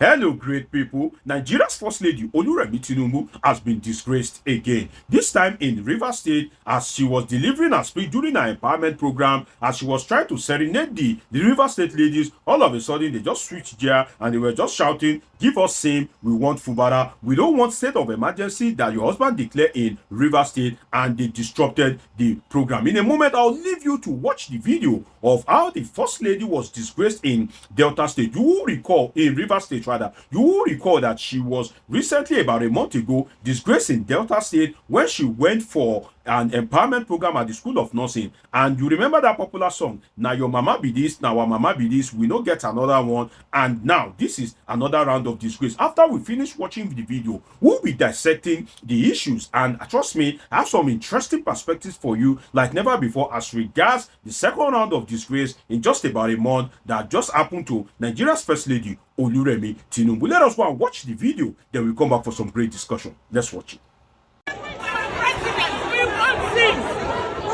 Hello, great people. Nigeria's First Lady Oluremi Tinubu has been disgraced again. This time in Rivers State, as she was delivering her speech during her empowerment program, as she was trying to serenade the Rivers State ladies, all of a sudden they just switched gear and they were just shouting, "Give us same, we want Fubara. We don't want state of emergency that your husband declared in Rivers State," and they disrupted the program. In a moment, I'll leave you to watch the video of how the First Lady was disgraced in Delta State. You will recall in Rivers State, you will recall that she was recently, about a month ago, disgraced in Delta State when she went for an empowerment program at the School of Nursing. And you remember that popular song, "Now your mama be this, now our mama be this, we no get another one." And now this is another round of disgrace. After we finish watching the video, we'll be dissecting the issues, and trust me, I have some interesting perspectives for you like never before as regards the second round of disgrace in just about a month that just happened to Nigeria's First Lady Oluremi Tinubu. Let us go and watch the video, then we'll come back for some great discussion. Let's watch it.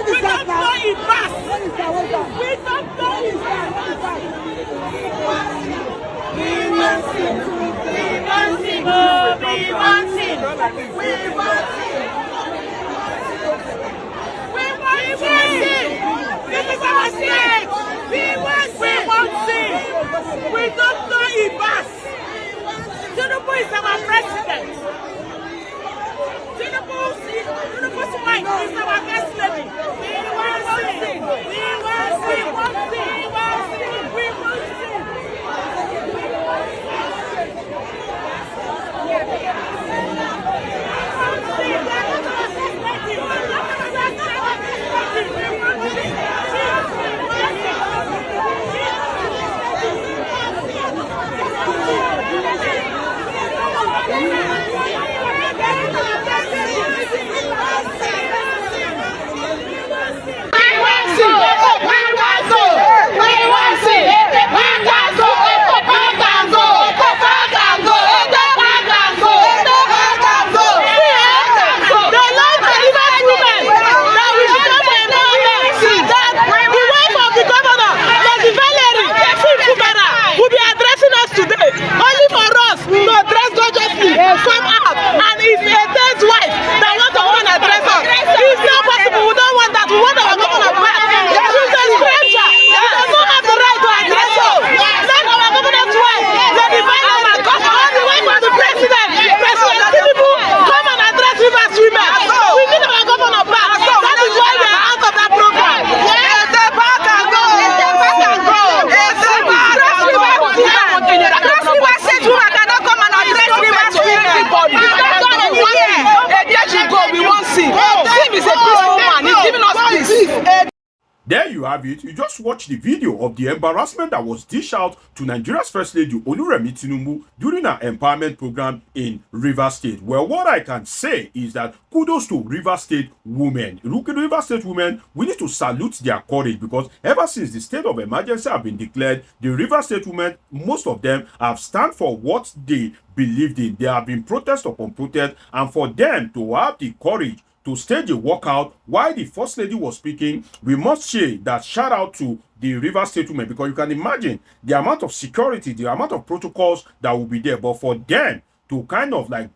We don't know Ibas. We don't know Ibas. We want him. We want him. Oh, we want him. We want him. We want him. This is our state. We want him. We don't know Ibas. Tinubu is our president. Tinubu's wife is our first lady. We want him. We want him. We want him. We want him. There you have it. You just watched the video of the embarrassment that was dished out to Nigeria's First Lady Oluremi Tinubu during her empowerment program in Rivers State. Well, what I can say is that kudos to Rivers State women. Rivers State women, we need to salute their courage, because ever since the state of emergency have been declared, the Rivers State women, most of them have stand for what they believed in. There have been protest upon protest, and for them to have the courage to stage a walkout while the First Lady was speaking, we must say that shout out to the Rivers State women, because you can imagine the amount of security, the amount of protocols that will be there. But for them to kind of like,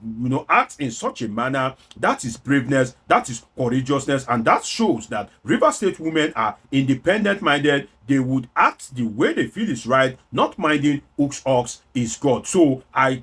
act in such a manner, that is braveness, that is courageousness, and that shows that Rivers State women are independent minded. They would act the way they feel is right, not minding whose ox is God. So I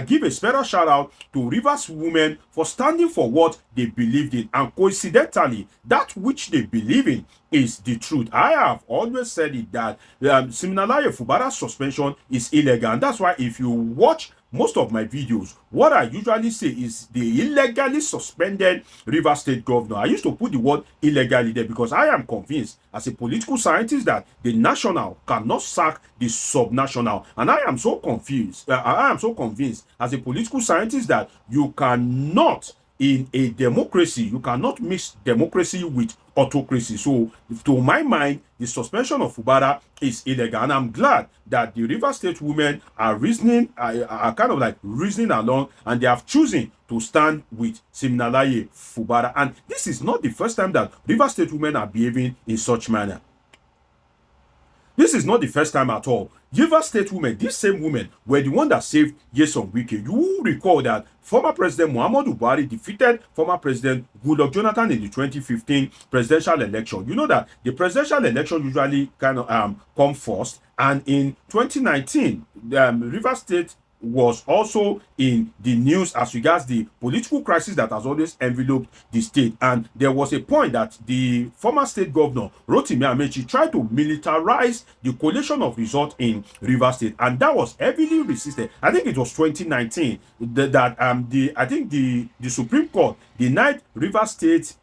give a special shout out to Rivers women for standing for what they believed in, and coincidentally, that which they believe in is the truth. I have always said it that Siminalayi Fubara's suspension is illegal, and that's why if you watch most of my videos, what I usually say is the illegally suspended Rivers State governor. I used to put the word illegally there because I am convinced as a political scientist that the national cannot sack the subnational. And I am so confused. I am so convinced as a political scientist that you cannot, in a democracy, you cannot mix democracy with autocracy. So to my mind, the suspension of Fubara is illegal, and I'm glad that the Rivers State women are kind of like reasoning along, and they have chosen to stand with Siminalayi Fubara. And this is not the first time that Rivers State women are behaving in such manner. This is not the first time at all. Rivers State women, these same women, were the one that saved Nyesom Wike. You will recall that former President Muhammadu Buhari defeated former President Goodluck Jonathan in the 2015 presidential election. You know that the presidential election usually kind of come first, and in 2019, Rivers State was also in the news as regards the political crisis that has always enveloped the state. And there was a point that the former state governor, Rotimi Amechi, tried to militarize the collation of results in Rivers State, and that was heavily resisted. I think it was 2019 that the Supreme Court denied Rivers State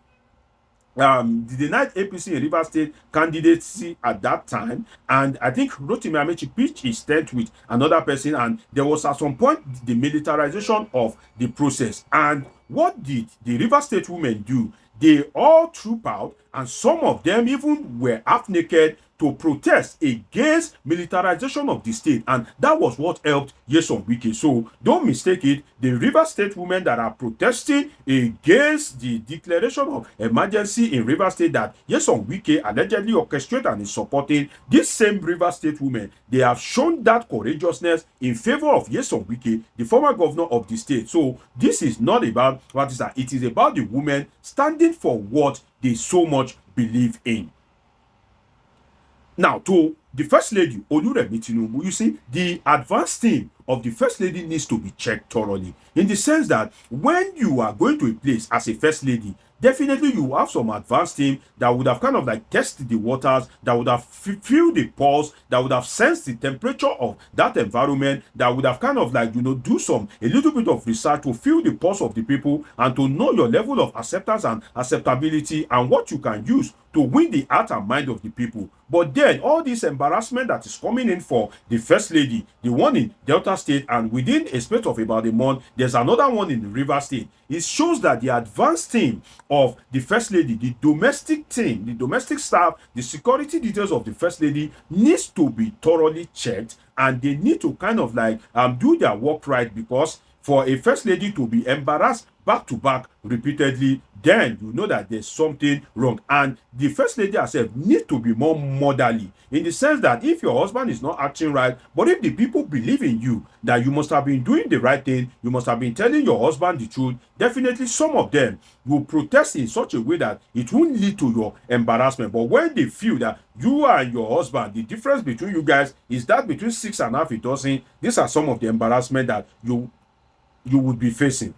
denied APC in Rivers State candidacy at that time, and I think Rotimi Amechi pitched his tent with another person, and there was at some point the militarization of the process. And what did the Rivers State women do? They all troop out, and some of them even were half naked to protest against militarization of the state, and that was what helped Nyesom Wike. So don't mistake it. The Rivers State women that are protesting against the declaration of emergency in Rivers State that Nyesom Wike allegedly orchestrated and is supporting, these same Rivers State women, they have shown that courageousness in favor of Nyesom Wike, the former governor of the state. So this is not about what is that. It is about the women standing for what they so much believe in. Now, to the First Lady, Oluremi Tinubu, you see, the advanced team of the First Lady needs to be checked thoroughly, in the sense that when you are going to a place as a First Lady, definitely you have some advanced team that would have kind of like tested the waters, that would have feel the pulse, that would have sensed the temperature of that environment, that would have kind of like, do a little bit of research to feel the pulse of the people and to know your level of acceptance and acceptability and what you can use to win the heart and mind of the people. But then all this embarrassment that is coming in for the First Lady, the one in Delta State, and within a space of about a month, there's another one in the River State. It shows that the advanced team of the First Lady, the domestic team, the domestic staff, the security details of the First Lady needs to be thoroughly checked, and they need to kind of like do their work right, because for a First Lady to be embarrassed back to back repeatedly, then you know that there's something wrong. And the First Lady herself needs to be more motherly, in the sense that if your husband is not acting right, but if the people believe in you that you must have been doing the right thing, you must have been telling your husband the truth, definitely some of them will protest in such a way that it won't lead to your embarrassment. But when they feel that you and your husband, the difference between you guys is that between 6.5 a dozen, these are some of the embarrassment that you would be facing.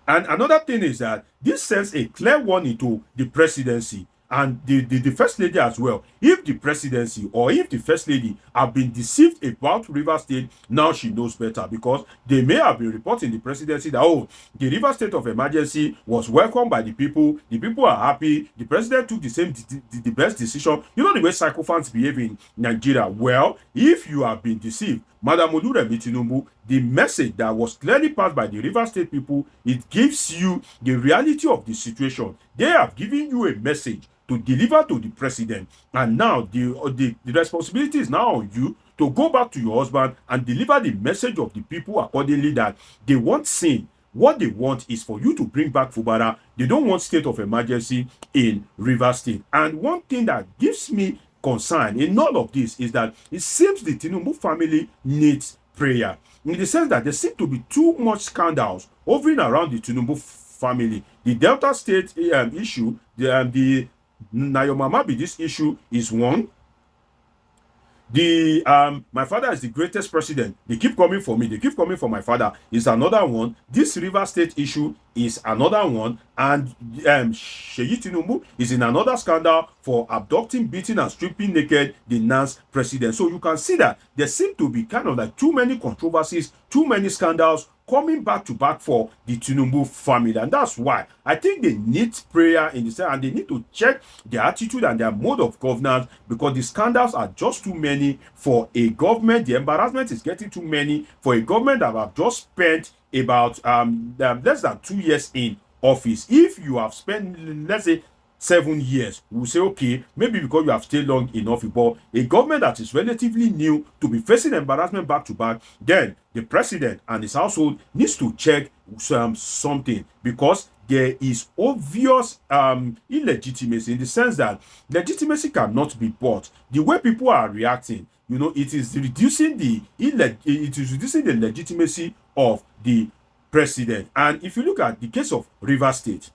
And another thing is that this sends a clear warning to the presidency and the First Lady as well. If the presidency or if the First Lady have been deceived about Rivers State, now she knows better, because they may have been reporting the presidency that, oh, the Rivers State of emergency was welcomed by the people are happy, the president took the best decision. You know the way sycophants behave in Nigeria. Well, if you have been deceived, Madam Oluremi Tinubu, the message that was clearly passed by the Rivers State people, it gives you the reality of the situation. They have given you a message to deliver to the president, and now the responsibility is now on you to go back to your husband and deliver the message of the people accordingly, that they want sin. What they want is for you to bring back Fubara. They don't want state of emergency in Rivers State. And one thing that gives me concern in all of this is that it seems the Tinubu family needs prayer, in the sense that there seem to be too much scandals hovering around the Tinubu family. The Delta State issue, the Nayomama this issue is one. The my father is the greatest president. They keep coming for me. They keep coming for my father is another one. This River State issue is another one. And Sheyi Tinubu is in another scandal for abducting, beating, and stripping naked the NANS president. So you can see that there seem to be kind of like too many controversies, too many scandals coming back to back for the Tinubu family. And that's why I think they need prayer in the sense, and they need to check their attitude and their mode of governance, because the scandals are just too many for a government. The embarrassment is getting too many for a government that have just spent about less than 2 years in office. If you have spent, let's say, 7 years, we will say, okay, maybe because you have stayed long enough, but a government that is relatively new to be facing embarrassment back to back, then the president and his household needs to check something, because there is obvious illegitimacy, in the sense that legitimacy cannot be bought. The way people are reacting, it is reducing the legitimacy of the president. And if you look at the case of Rivers State,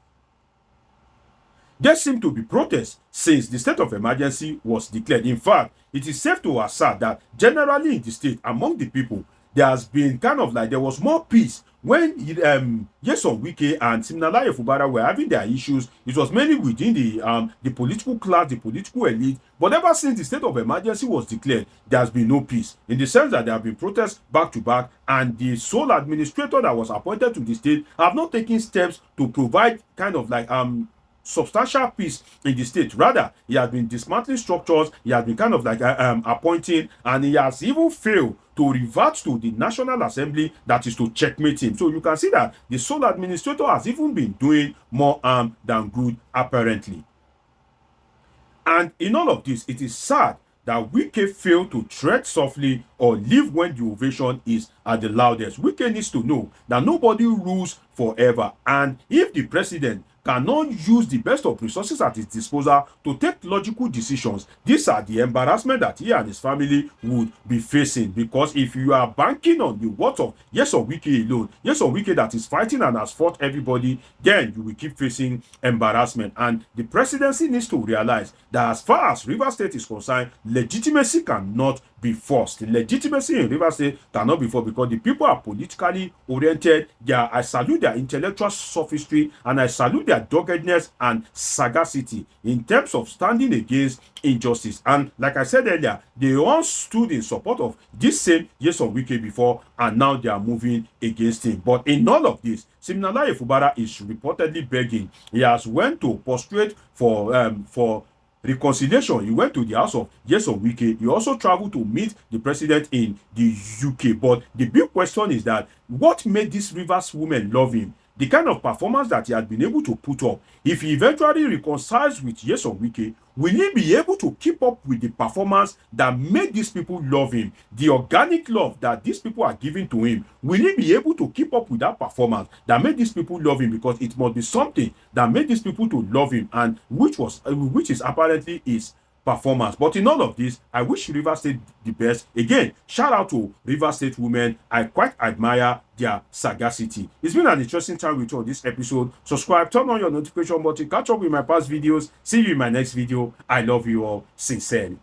there seemed to be protests since the state of emergency was declared. In fact, it is safe to assert that generally in the state, among the people, there has been there was more peace when Nyesom Wike and Siminalayi Fubara were having their issues. It was mainly within the political class, the political elite. But ever since the state of emergency was declared, there has been no peace, in the sense that there have been protests back to back, and the sole administrator that was appointed to the state have not taken steps to provide substantial peace in the state. Rather, he has been dismantling structures, he has been appointing, and he has even failed to revert to the National Assembly, that is to checkmate him. So you can see that the sole administrator has even been doing more harm than good, apparently. And in all of this, it is sad that Wike failed to tread softly or leave when the ovation is at the loudest. Wike needs to know that nobody rules forever, and if the president cannot use the best of resources at his disposal to take logical decisions, these are the embarrassment that he and his family would be facing. Because if you are banking on the words of Nyesom Wike alone, Nyesom Wike that is fighting and has fought everybody, then you will keep facing embarrassment. And the presidency needs to realize that as far as Rivers State is concerned, legitimacy cannot be forced. The legitimacy in Rivers State cannot be forced, because the people are politically oriented. I salute their intellectual sophistry, and I salute their doggedness and sagacity in terms of standing against injustice. And like I said earlier, they once stood in support of this same Nyesom Wike before, and now they are moving against him. But in all of this, Siminalayi Fubara is reportedly begging. He has went to prostrate for reconciliation. He went to the house of Nyesom Wike. He also traveled to meet the president in the UK. But the big question is that what made this Rivers woman love him? The kind of performance that he had been able to put up. If he eventually reconciles with Nyesom Wike, will he be able to keep up with the performance that made these people love him? The organic love that these people are giving to him, will he be able to keep up with that performance that made these people love him? Because it must be something that made these people to love him, and which is apparently his performance. But in all of this, I wish Rivers State the best. Again, shout out to Rivers State women. I quite admire their sagacity. It's been an interesting time with you on this episode. Subscribe, turn on your notification button, catch up with my past videos. See you in my next video. I love you all sincerely.